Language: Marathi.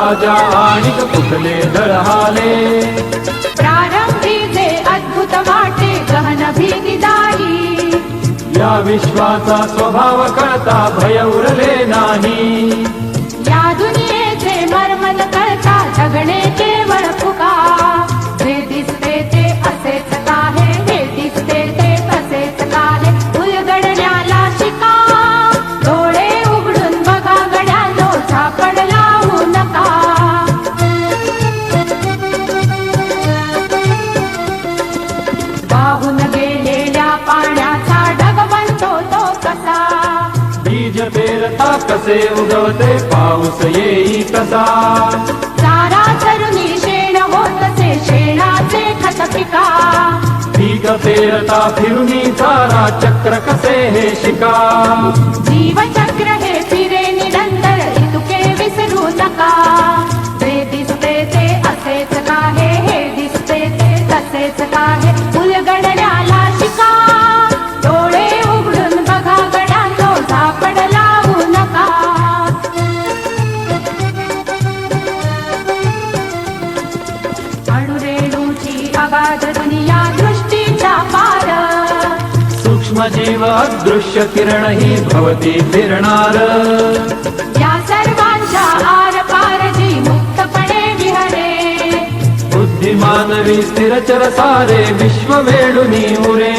राजा आणिक कुठले दळहाले प्रारंभी जे अद्भुत वाटे गहन भीती दाही या विश्वाचा स्वभाव कळता भय उरले नाही या दुनियेचे मर्म न कळता जगणे केवळ फुका जे दिसते ते असेच काहे हे दिसते ते तसेच काहे उलगडण्याला शिका डोळे उघडून बघा गड्यानो झापड लावू नका वाहून गेलेल्या पाण्याचा ढग बनतो तो कसा बीज पेरता कसे उगवते पाऊस येई कसा चारा चरुनी शेण होतसे शेणाचे खत पिका पीक पेरता फिरुनी चारा चक्र कसे हे शिका जीवचक्र हे फिरे निरंतर इतुके विसरू नका जे दिसते ते असेच काहे हे दिसते ते तसेच काहे उलगडण्याला शिका डोळे उघडून बघा गड्यांनो झापड लावू नका अणुरेणूची अगाध दुनिया दृष्टीचा पार सूक्ष्म जीव अदृश्य किरण ही भवती फिरणार या सर्वांच्या आर पार जी मुक्तपणे विहरे बुद्धिमानवी स्थिरचर सारे विश्व वेडुनी उरे